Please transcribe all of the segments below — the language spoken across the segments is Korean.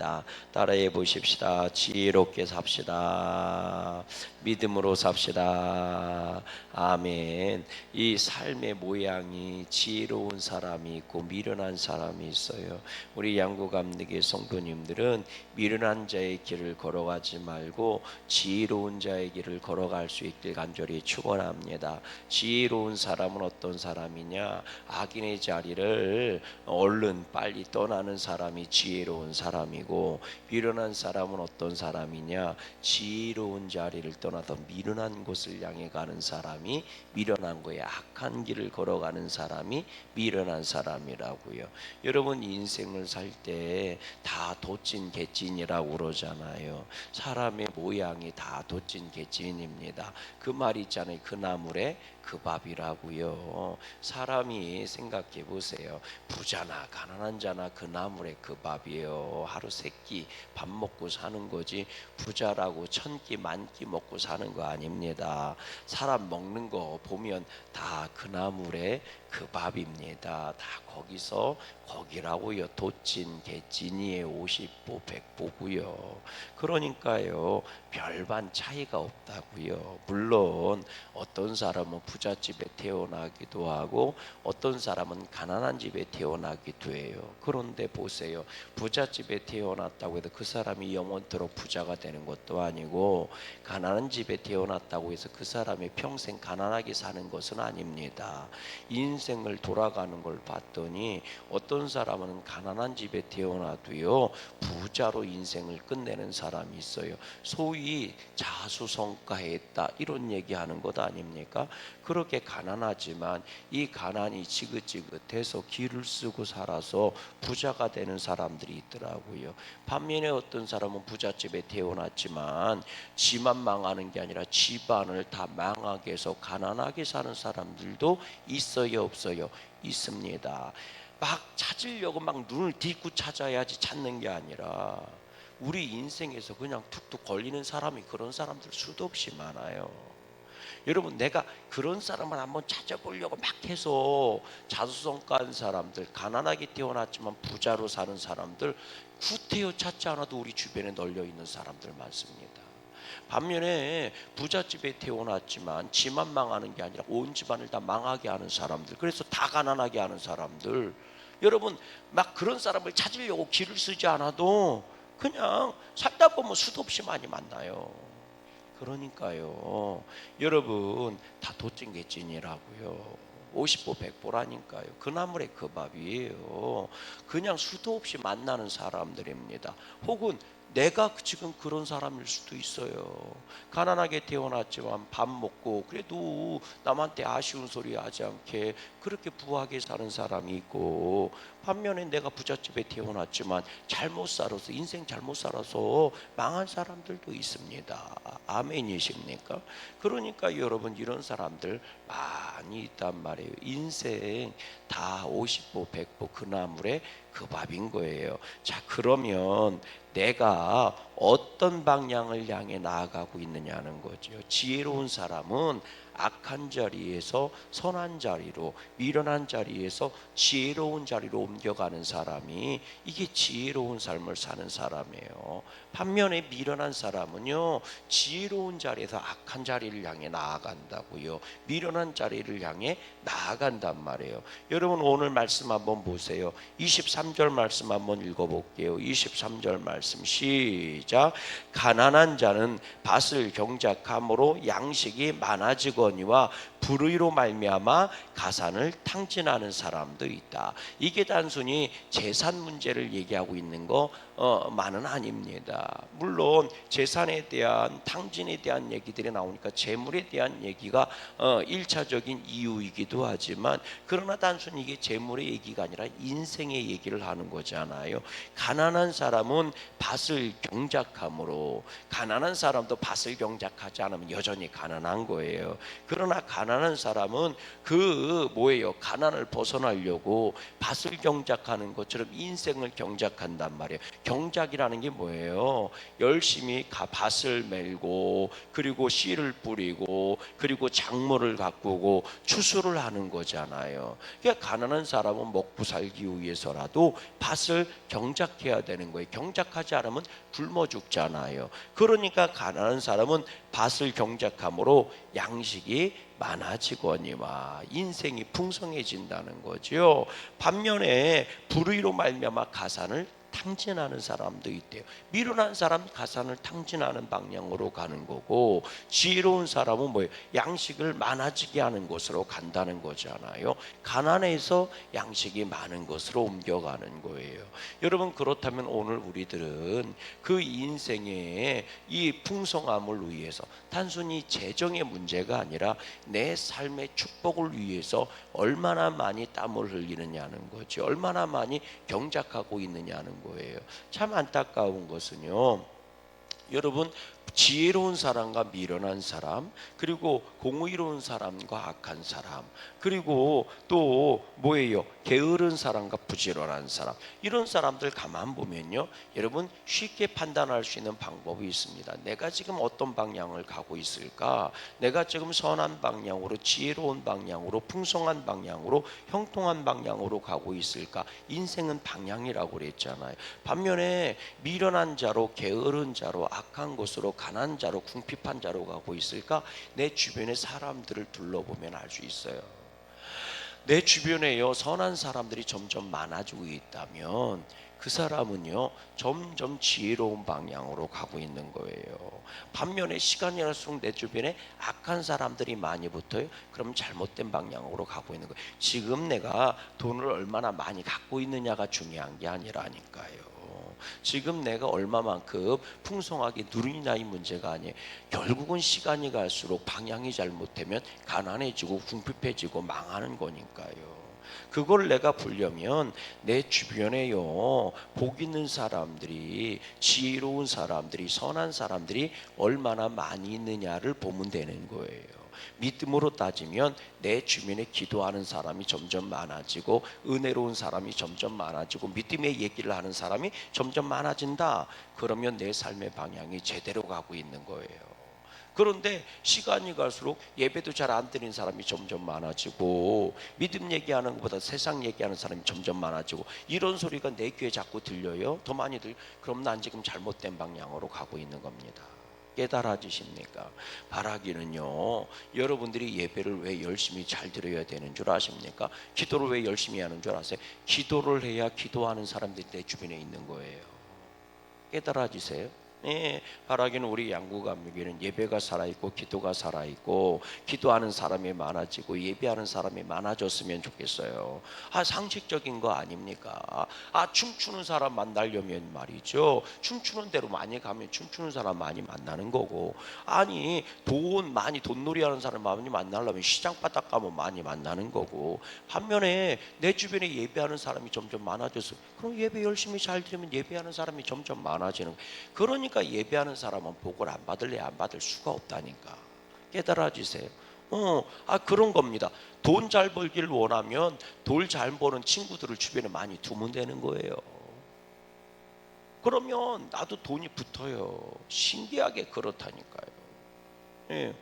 있다. 따라해 보십시다. 지혜롭게 삽시다. 믿음으로 삽시다. 아멘. 이 삶의 모양이 지혜로운 사람이 있고 미련한 사람이 있어요. 우리 양구감리교 성도님들은 미련한 자의 길을 걸어가지 말고 지혜로운 자의 길을 걸어갈 수 있길 간절히 축원합니다. 지혜로운 사람은 어떤 사람이냐? 악인의 자리를 얼른 빨리 떠나는 사람이 지혜로운 사람이고, 미련한 사람은 어떤 사람이냐? 지혜로운 자리를 떠나서 미련한 곳을 향해 가는 사람이 미련한 거예요. 악한 길을 걸어가는 사람이 미련한 사람이라고요. 여러분, 인생을 살 때 다 돛진 개찐이라고 그러잖아요. 사람의 모양이 다 돛진 개찐입니다. 그 말 있잖아요. 그 나물에 그 밥이라고요. 사람이 생각해 보세요. 부자나 가난한 자나 그 나물에 그 밥이에요. 하루 세 끼 밥 먹고 사는 거지 부자라고 천 끼 만 끼 먹고 사는 거 아닙니다. 사람 먹는 거 보면 다 그 나물에 그 밥입니다. 다 거기서 거기라고요. 돛진 개찐이에 50보 100보고요. 그러니까요, 별반 차이가 없다고요. 물론 어떤 사람은 부잣집에 태어나기도 하고 어떤 사람은 가난한 집에 태어나기도 해요. 그런데 보세요. 부잣집에 태어났다고 해도 그 사람이 영원토록 부자가 되는 것도 아니고, 가난한 집에 태어났다고 해서 그 사람이 평생 가난하게 사는 것은 아닙니다. 인생을 돌아가는 걸 봤더니 어떤 사람은 가난한 집에 태어나도요 부자로 인생을 끝내는 사람이 있어요. 소위 자수성가했다 이런 얘기하는 것 아닙니까? 그렇게 가난하지만 이 가난이 지긋지긋해서 길을 쓰고 살아서 부자가 되는 사람들이 있더라고요. 반면에 어떤 사람은 부잣집에 태어났지만 지만 망하는 게 아니라 집안을 다 망하게 해서 가난하게 사는 사람들도 있어요, 없어요? 있습니다. 막 찾으려고 막 눈을 딛고 찾아야지 찾는 게 아니라 우리 인생에서 그냥 툭툭 걸리는 사람이 그런 사람들 수도 없이 많아요. 여러분, 내가 그런 사람을 한번 찾아보려고 막 해서 자수성가한 사람들, 가난하게 태어났지만 부자로 사는 사람들 구태여 찾지 않아도 우리 주변에 널려 있는 사람들 많습니다. 반면에 부잣집에 태어났지만 지만 망하는 게 아니라 온 집안을 다 망하게 하는 사람들, 그래서 다 가난하게 하는 사람들, 여러분 막 그런 사람을 찾으려고 길을 쓰지 않아도 그냥 살다 보면 수도 없이 많이 만나요. 그러니까요, 여러분 다 도찐개찐이라고요. 50보 100보라니까요. 그 나물에 그 밥이에요. 그냥 수도 없이 만나는 사람들입니다. 혹은 내가 지금 그런 사람일 수도 있어요. 가난하게 태어났지만 밥 먹고 그래도 남한테 아쉬운 소리 하지 않게 그렇게 부하게 사는 사람이 있고, 반면에 내가 부잣집에 태어났지만 잘못 살아서 인생 잘못 살아서 망한 사람들도 있습니다. 아멘이십니까? 그러니까 여러분, 이런 사람들 많이 있단 말이에요. 인생 다 50보 100보 그 나물에 그 밥인 거예요. 자, 그러면 내가 어떤 방향을 향해 나아가고 있느냐는 거죠. 지혜로운 사람은 악한 자리에서 선한 자리로, 미련한 자리에서 지혜로운 자리로 옮겨가는 사람이, 이게 지혜로운 삶을 사는 사람이에요. 반면에 미련한 사람은요, 지혜로운 자리에서 악한 자리를 향해 나아간다고요. 미련한 자리를 향해 나아간단 말이에요. 여러분, 오늘 말씀 한번 보세요. 23절 말씀 한번 읽어볼게요. 23절 말씀 시작. 가난한 자는 밭을 경작함으로 양식이 많아지거니와 불의로 말미암아 가산을 탕진하는 사람도 있다. 이게 단순히 재산 문제를 얘기하고 있는 것만은 아닙니다. 물론 재산에 대한 탕진에 대한 얘기들이 나오니까 재물에 대한 얘기가 1차적인 이유이기도 하지만, 그러나 단순히 이게 재물의 얘기가 아니라 인생의 얘기를 하는 거잖아요. 가난한 사람은 밭을 경작함으로, 가난한 사람도 밭을 경작하지 않으면 여전히 가난한 거예요. 그러나 가난한 가난한 사람은 그 뭐예요? 가난을 벗어나려고 밭을 경작하는 것처럼 인생을 경작한단 말이에요. 경작이라는 게 뭐예요? 열심히 밭을 메고 그리고 씨를 뿌리고 그리고 작물을 가꾸고 추수를 하는 거잖아요. 그러니까 가난한 사람은 먹고 살기 위해서라도 밭을 경작해야 되는 거예요. 경작하지 않으면 굶어 죽잖아요. 그러니까 가난한 사람은 밭을 경작함으로 양식이 많아지거니와 인생이 풍성해진다는 거죠. 반면에 불의로 말미암아 가산을 탕진하는 사람도 있대요. 미련한 사람 가산을 탕진하는 방향으로 가는 거고, 지혜로운 사람은 뭐예요? 양식을 많아지게 하는 곳으로 간다는 거잖아요. 가난해서 양식이 많은 것으로 옮겨가는 거예요. 여러분, 그렇다면 오늘 우리들은 그 인생의 이 풍성함을 위해서 단순히 재정의 문제가 아니라 내 삶의 축복을 위해서 얼마나 많이 땀을 흘리느냐는 거죠. 얼마나 많이 경작하고 있느냐는 거예요. 참 안타까운 것은요, 여러분, 지혜로운 사람과 미련한 사람, 그리고 공의로운 사람과 악한 사람, 그리고 또 뭐예요? 게으른 사람과 부지런한 사람, 이런 사람들 가만 보면요, 여러분 쉽게 판단할 수 있는 방법이 있습니다. 내가 지금 어떤 방향을 가고 있을까? 내가 지금 선한 방향으로, 지혜로운 방향으로, 풍성한 방향으로, 형통한 방향으로 가고 있을까? 인생은 방향이라고 그랬잖아요. 반면에 미련한 자로, 게으른 자로, 악한 것으로, 가난한 자로, 궁핍한 자로 가고 있을까? 내 주변의 사람들을 둘러보면 알 수 있어요. 내 주변에요, 선한 사람들이 점점 많아지고 있다면 그 사람은요, 점점 지혜로운 방향으로 가고 있는 거예요. 반면에 시간이 갈수록 내 주변에 악한 사람들이 많이 붙어요. 그럼 잘못된 방향으로 가고 있는 거예요. 지금 내가 돈을 얼마나 많이 갖고 있느냐가 중요한 게 아니라니까요. 지금 내가 얼마만큼 풍성하게 누리냐의 문제가 아니에요. 결국은 시간이 갈수록 방향이 잘못되면 가난해지고 궁핍해지고 망하는 거니까요. 그걸 내가 보려면 내 주변에요, 복 있는 사람들이, 지혜로운 사람들이, 선한 사람들이 얼마나 많이 있느냐를 보면 되는 거예요. 믿음으로 따지면 내 주변에 기도하는 사람이 점점 많아지고 은혜로운 사람이 점점 많아지고 믿음의 얘기를 하는 사람이 점점 많아진다. 그러면 내 삶의 방향이 제대로 가고 있는 거예요. 그런데 시간이 갈수록 예배도 잘 안 드리는 사람이 점점 많아지고 믿음 얘기하는 것보다 세상 얘기하는 사람이 점점 많아지고 이런 소리가 내 귀에 자꾸 들려요. 더 많이 그럼 난 지금 잘못된 방향으로 가고 있는 겁니다. 깨달아지십니까? 바라기는요, 여러분들이 예배를 왜 열심히 잘 드려야 되는 줄 아십니까? 기도를 왜 열심히 하는 줄 아세요? 기도를 해야 기도하는 사람들이 내 주변에 있는 거예요. 깨달아지세요? 네, 바라기는 우리 양구감리교회는 예배가 살아있고 기도가 살아있고 기도하는 사람이 많아지고 예배하는 사람이 많아졌으면 좋겠어요. 상식적인 거 아닙니까? 춤추는 사람 만나려면 말이죠, 춤추는 대로 많이 가면 춤추는 사람 많이 만나는 거고, 아니 돈놀이 하는 사람 많이 만나려면 시장 바닥 가면 많이 만나는 거고, 반면에 내 주변에 예배하는 사람이 점점 많아졌어. 그럼 예배 열심히 잘 드리면 예배하는 사람이 점점 많아지는 거예요. 그러니까 예배하는 사람은 복을 안 받을래 안 받을 수가 없다니까. 깨달아지세요. 그런 겁니다. 돈 잘 벌기를 원하면 돈 잘 버는 친구들을 주변에 많이 두면 되는 거예요. 그러면 나도 돈이 붙어요. 신기하게 그렇다니까요. 예,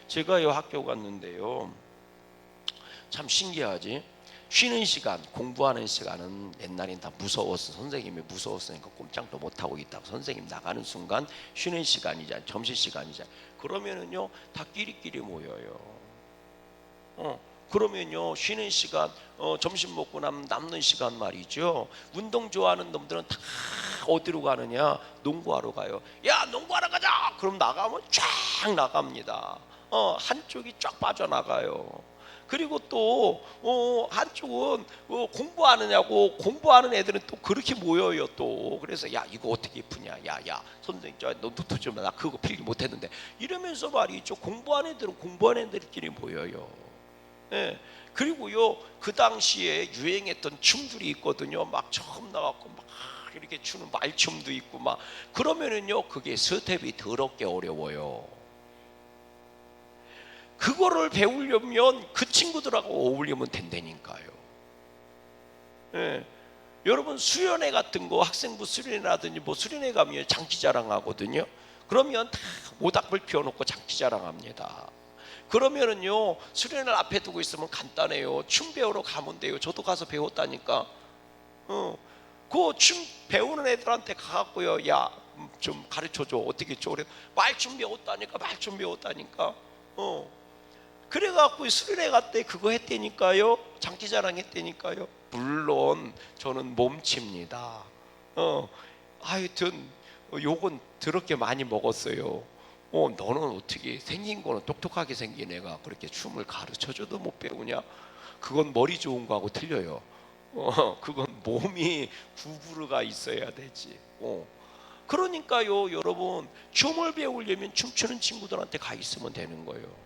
제가요 학교 갔는데요, 참 신기하지. 쉬는 시간, 공부하는 시간은 옛날엔 다 무서웠어. 선생님이 무서웠으니까 꼼짝도 못하고 있다가 선생님 나가는 순간 쉬는 시간이잖아, 점심시간이잖아. 그러면은요 다 끼리끼리 모여요. 그러면요 쉬는 시간, 점심 먹고 남는 시간 말이죠, 운동 좋아하는 놈들은 다 어디로 가느냐? 농구하러 가요. 야, 농구하러 가자! 그럼 나가면 쫙 나갑니다. 한쪽이 쫙 빠져나가요. 그리고 또 한쪽은 공부하느냐고, 공부하는 애들은 또 그렇게 모여요 또. 그래서 야, 이거 어떻게 푸냐, 야 선생님 너 노트 좀, 나 그거 필기 못했는데, 이러면서 말이죠, 공부하는 애들은 공부하는 애들끼리 모여요. 예. 그리고요 그 당시에 유행했던 춤들이 있거든요. 막 처음 나왔고 막 이렇게 추는 말춤도 있고 막. 그러면은요 그게 스텝이 더럽게 어려워요. 그거를 배우려면 그 친구들하고 어울리면 된다니까요. 예. 여러분 수련회 같은 거, 학생부 수련회라든지 뭐 수련회 가면 장기자랑 하거든요. 그러면 다 모닥불 피워놓고 장기자랑합니다. 그러면은요, 수련회 앞에 두고 있으면 간단해요. 춤 배우러 가면 돼요. 저도 가서 배웠다니까. 그 춤 배우는 애들한테 가갖고요, 야, 좀 가르쳐줘. 어떻게 줘? 그래, 말춤 배웠다니까, 말춤 배웠다니까. 그래갖고 수련회 갔대 그거 했다니까요. 장기자랑 했다니까요. 물론 저는 몸칩니다. 하여튼 욕은 더럽게 많이 먹었어요. 너는 어떻게 생긴 거는 똑똑하게 생긴 애가 그렇게 춤을 가르쳐줘도 못 배우냐? 그건 머리 좋은 거하고 틀려요. 그건 몸이 구부르가 있어야 되지. 그러니까요, 여러분, 춤을 배우려면 춤추는 친구들한테 가 있으면 되는 거예요.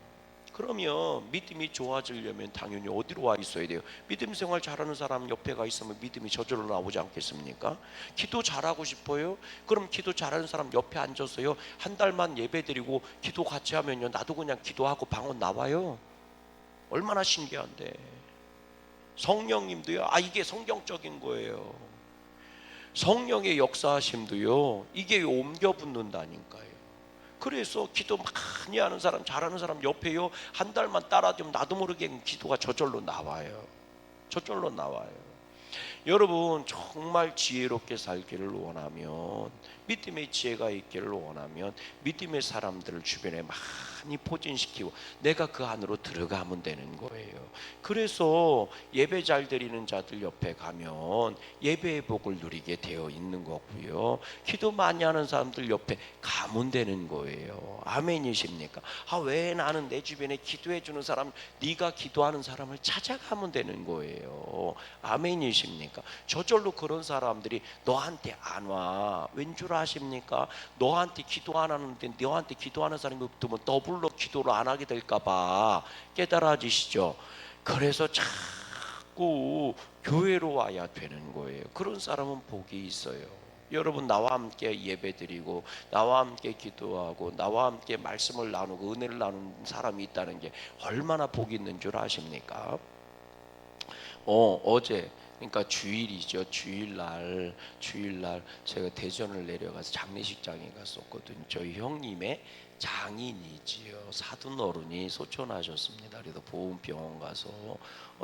그러면 믿음이 좋아지려면 당연히 어디로 와 있어야 돼요? 믿음 생활 잘하는 사람 옆에 가 있으면 믿음이 저절로 나오지 않겠습니까? 기도 잘하고 싶어요? 그럼 기도 잘하는 사람 옆에 앉아서요, 한 달만 예배 드리고 기도 같이 하면요, 나도 그냥 기도하고 방언 나와요. 얼마나 신기한데. 성령님도요, 이게 성경적인 거예요. 성령의 역사하심도요, 이게 옮겨 붙는다니까요. 그래서 기도 많이 하는 사람, 잘하는 사람 옆에요, 한 달만 따라주면 나도 모르게 기도가 저절로 나와요. 저절로 나와요. 여러분, 정말 지혜롭게 살기를 원하면, 믿음의 지혜가 있기를 원하면 믿음의 사람들을 주변에 많이 포진시키고 내가 그 안으로 들어가면 되는 거예요. 그래서 예배 잘 드리는 자들 옆에 가면 예배의 복을 누리게 되어 있는 거고요. 기도 많이 하는 사람들 옆에 가면 되는 거예요. 아멘이십니까? 왜 나는 내 주변에 기도해 주는 사람, 네가 기도하는 사람을 찾아가면 되는 거예요. 아멘이십니까? 저절로 그런 사람들이 너한테 안 와. 왠 줄 아십니까? 너한테 기도 안 하는데 너한테 기도하는 사람이 없으면 더불어 기도를 안 하게 될까 봐. 깨달아지시죠? 그래서 자꾸 교회로 와야 되는 거예요. 그런 사람은 복이 있어요. 여러분, 나와 함께 예배드리고 나와 함께 기도하고 나와 함께 말씀을 나누고 은혜를 나누는 사람이 있다는 게 얼마나 복이 있는 줄 아십니까? 어제, 그러니까 주일이죠. 주일날 제가 대전을 내려가서 장례식장에 갔었거든요. 저희 형님의 장인이지요. 사돈 어른이 소천하셨습니다. 그래서 보훈병원 가서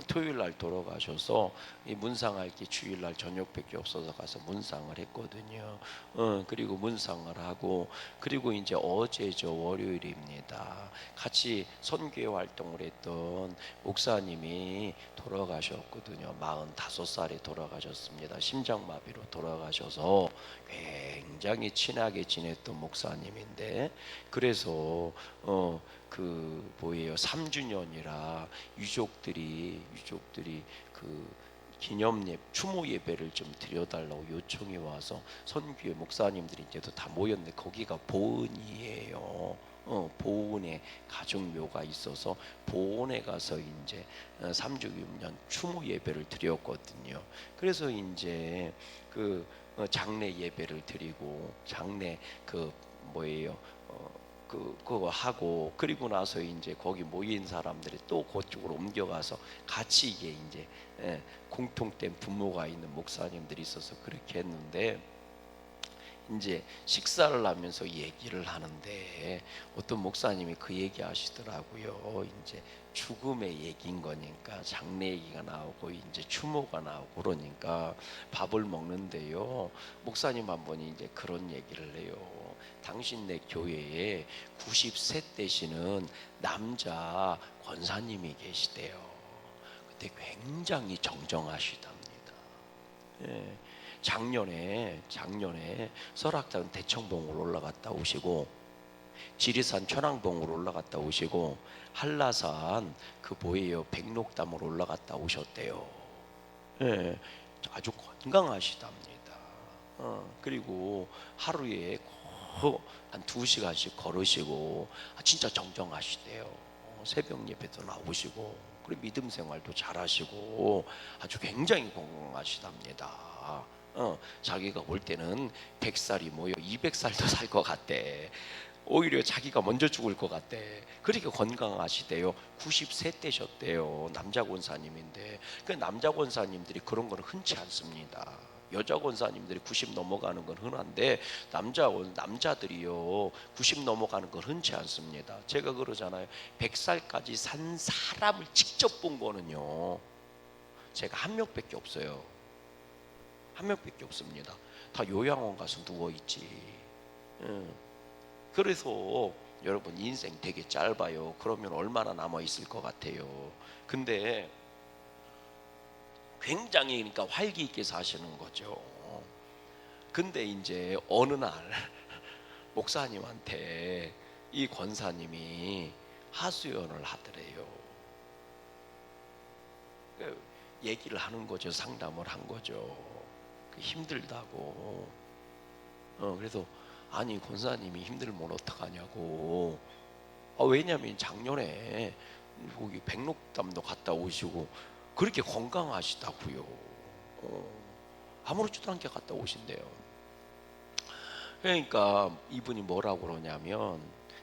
토요일날 돌아가셔서 이 문상할 게 주일날 저녁밖에 없어서 가서 문상을 했거든요. 그리고 문상을 하고, 그리고 이제 어제죠, 월요일입니다. 같이 선교회 활동을 했던 목사님이 돌아가셨거든요. 45살에 돌아가셨습니다. 심장마비로 돌아가셔서 굉장히 친하게 지냈던 목사님인데, 그래서 그 뭐예요, 3주년이라 유족들이 그 기념 추모 예배를 좀 드려달라고 요청이 와서 선교회 목사님들이 이제도 다 모였는데, 거기가 보은이에요. 보은에 가족묘가 있어서 보은에 가서 이제 3주년 추모 예배를 드렸거든요. 그래서 이제 그 장례 예배를 드리고, 장례 그 뭐예요, 그거 하고, 그리고 나서 이제 거기 모인 사람들이 또 그쪽으로 옮겨가서 같이 이게 이제 공통된 부모가 있는 목사님들이 있어서 그렇게 했는데, 이제 식사를 하면서 얘기를 하는데 어떤 목사님이 그 얘기 하시더라고요. 이제 죽음의 얘기인 거니까 장례 얘기가 나오고 이제 추모가 나오고 그러니까 밥을 먹는데요, 목사님 한 분이 이제 그런 얘기를 해요. 당신네 교회에 90세 되시는 남자 권사님이 계시대요. 그때 굉장히 정정하시답니다. 예. 작년에 설악산 대청봉으로 올라갔다 오시고, 지리산 천왕봉으로 올라갔다 오시고, 한라산 그 뭐예요, 백록담으로 올라갔다 오셨대요. 예, 아주 건강하시답니다. 그리고 하루에 한 2시간씩 걸으시고 진짜 정정하시대요. 새벽 예배도 나오시고, 그리고 믿음 생활도 잘하시고 아주 굉장히 건강하시답니다. 자기가 볼 때는 100살이 뭐요, 200살도 살 것 같대. 오히려 자기가 먼저 죽을 것 같대. 그렇게 건강하시대요. 90세 때셨대요. 남자 권사님인데. 그 남자 권사님들이 그런 건 흔치 않습니다. 여자 권사님들이 90 넘어가는 건 흔한데 남자들이요 90 넘어가는 건 흔치 않습니다. 제가 그러잖아요. 100살까지 산 사람을 직접 본 거는요 제가 한 명밖에 없어요. 한 명밖에 없습니다. 다 요양원 가서 누워 있지. 그래서 여러분 인생 되게 짧아요. 그러면 얼마나 남아 있을 것 같아요. 근데 굉장히 그러니까 활기 있게 사시는 거죠. 근데 이제 어느 날 목사님한테 이 권사님이 하소연을 하더래요. 얘기를 하는 거죠. 상담을 한 거죠. 힘들다고. 그래서 아니 권사님이 힘들면 어떡하냐고. 왜냐면 작년에 거기 백록담도 갔다 오시고 그렇게 건강하시다고요. 아무렇지도 않게 갔다 오신대요. 그러니까 이분이 뭐라고 그러냐면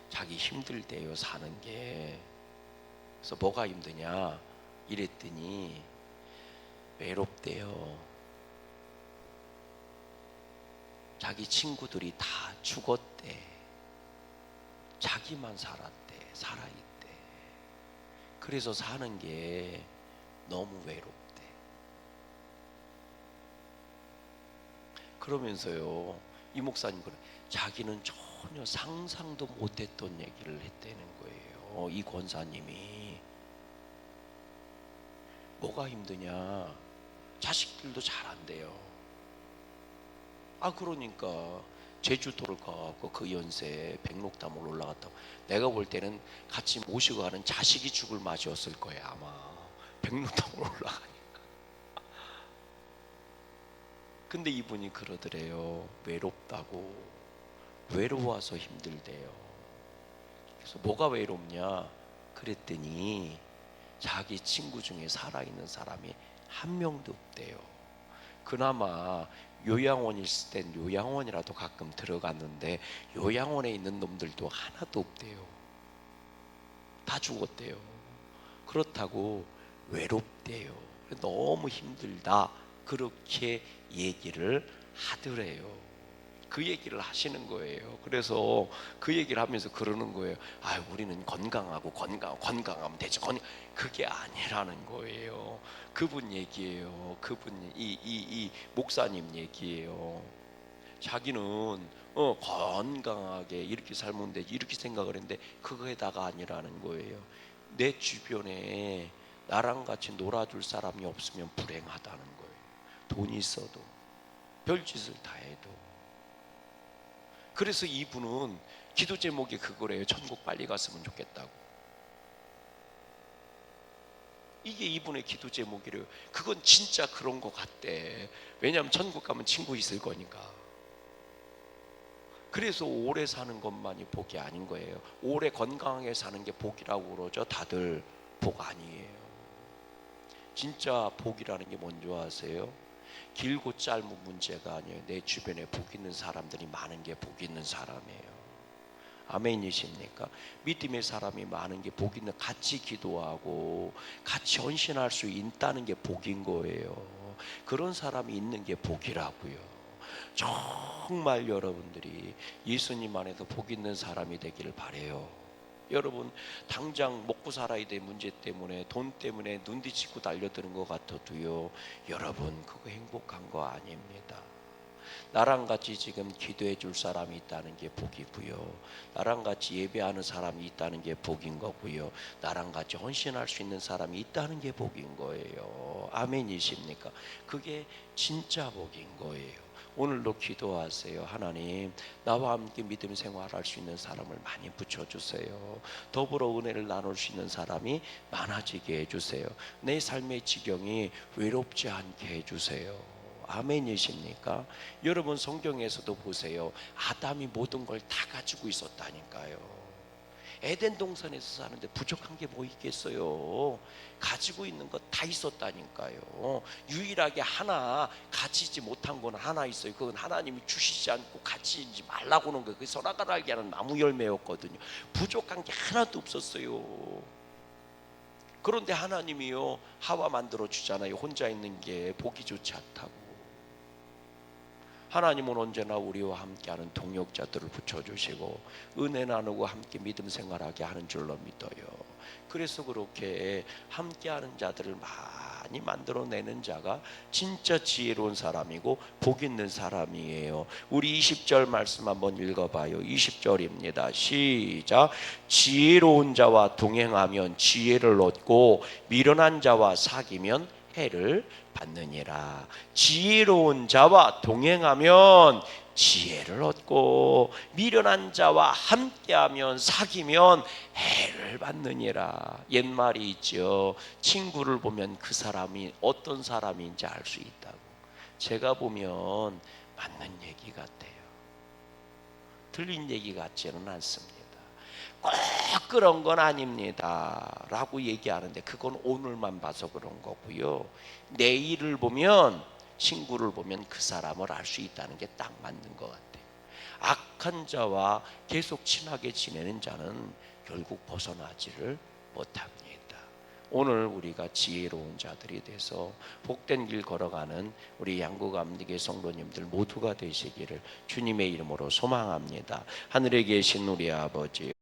자기 힘들대요 사는 게. 그래서 뭐가 힘드냐 이랬더니 외롭대요. 자기 친구들이 다 죽었대. 자기만 살아있대. 그래서 사는 게 너무 외롭대. 그러면서요 이 목사님 그래 자기는 전혀 상상도 못했던 얘기를 했다는 거예요. 이 권사님이 뭐가 힘드냐 자식들도 잘 안 돼요. 그러니까 제주도를 가고 그 연세에 백록담을 올라갔다고. 내가 볼 때는 같이 모시고 가는 자식이 죽을 맛이었을 거예요 아마. 백록담을 올라가니까. 근데 이분이 그러더래요. 외롭다고. 외로워서 힘들대요. 그래서 뭐가 외롭냐 그랬더니 자기 친구 중에 살아있는 사람이 한 명도 없대요. 그나마 요양원 있을 땐 요양원이라도 가끔 들어갔는데 요양원에 있는 놈들도 하나도 없대요. 다 죽었대요. 그렇다고 외롭대요. 너무 힘들다 그렇게 얘기를 하더래요. 그 얘기를 하시는 거예요. 그래서 그 얘기를 하면서 그러는 거예요. 우리는 건강하면 되지. 그게 아니라는 거예요. 그분 얘기예요. 그분 이 목사님 얘기예요. 자기는 건강하게 이렇게 살면 되지 이렇게 생각을 했는데 그거에다가 아니라는 거예요. 내 주변에 나랑 같이 놀아줄 사람이 없으면 불행하다는 거예요. 돈이 있어도 별짓을 다 해도. 그래서 이분은 기도 제목이 그거래요. 천국 빨리 갔으면 좋겠다고. 이게 이분의 기도 제목이래요. 그건 진짜 그런 것 같대. 왜냐하면 천국 가면 친구 있을 거니까. 그래서 오래 사는 것만이 복이 아닌 거예요. 오래 건강하게 사는 게 복이라고 그러죠. 다들 복 아니에요. 진짜 복이라는 게 뭔지 아세요? 길고 짧은 문제가 아니에요. 내 주변에 복 있는 사람들이 많은 게 복 있는 사람이에요. 아멘이십니까? 믿음의 사람이 많은 게 복 있는, 같이 기도하고 같이 헌신할 수 있다는 게 복인 거예요. 그런 사람이 있는 게 복이라고요. 정말 여러분들이 예수님 안에서 복 있는 사람이 되기를 바래요. 여러분 당장 먹고 살아야 될 문제 때문에 돈 때문에 눈 뒤집고 달려드는 것 같아도요 여러분 그거 행복한 거 아닙니다. 나랑 같이 지금 기도해 줄 사람이 있다는 게 복이고요. 나랑 같이 예배하는 사람이 있다는 게 복인 거고요. 나랑 같이 헌신할 수 있는 사람이 있다는 게 복인 거예요. 아멘이십니까? 그게 진짜 복인 거예요. 오늘도 기도하세요. 하나님 나와 함께 믿음 생활할 수 있는 사람을 많이 붙여주세요. 더불어 은혜를 나눌 수 있는 사람이 많아지게 해주세요. 내 삶의 지경이 외롭지 않게 해주세요. 아멘이십니까? 여러분 성경에서도 보세요. 아담이 모든 걸 다 가지고 있었다니까요. 에덴 동산에서 사는데 부족한 게 뭐 있겠어요? 가지고 있는 것 다 있었다니까요. 유일하게 하나 가지지 못한 건 하나 있어요. 그건 하나님이 주시지 않고 가지지 말라고 하는 거예요. 그 선악과를 하는 나무 열매였거든요. 부족한 게 하나도 없었어요. 그런데 하나님이요, 하와 만들어 주잖아요. 혼자 있는 게 보기 좋지 않다고. 하나님은 언제나 우리와 함께하는 동역자들을 붙여주시고 은혜 나누고 함께 믿음 생활하게 하는 줄로 믿어요. 그래서 그렇게 함께하는 자들을 많이 만들어내는 자가 진짜 지혜로운 사람이고 복 있는 사람이에요. 우리 20절 말씀 한번 읽어봐요. 20절입니다. 시작. 지혜로운 자와 동행하면 지혜를 얻고 미련한 자와 사귀면 해를 받느니라. 지혜로운 자와 동행하면 지혜를 얻고 미련한 자와 함께하면 사귀면 해를 받느니라. 옛말이 있죠. 친구를 보면 그 사람이 어떤 사람인지 알 수 있다고. 제가 보면 맞는 얘기 같아요. 틀린 얘기 같지는 않습니다. 꼭 그런 건 아닙니다 라고 얘기하는데 그건 오늘만 봐서 그런 거고요. 내일을 보면, 친구를 보면 그 사람을 알 수 있다는 게 딱 맞는 것 같아요. 악한 자와 계속 친하게 지내는 자는 결국 벗어나지를 못합니다. 오늘 우리가 지혜로운 자들이 돼서 복된 길 걸어가는 우리 양구감리교 성도님들 모두가 되시기를 주님의 이름으로 소망합니다. 하늘에 계신 우리 아버지,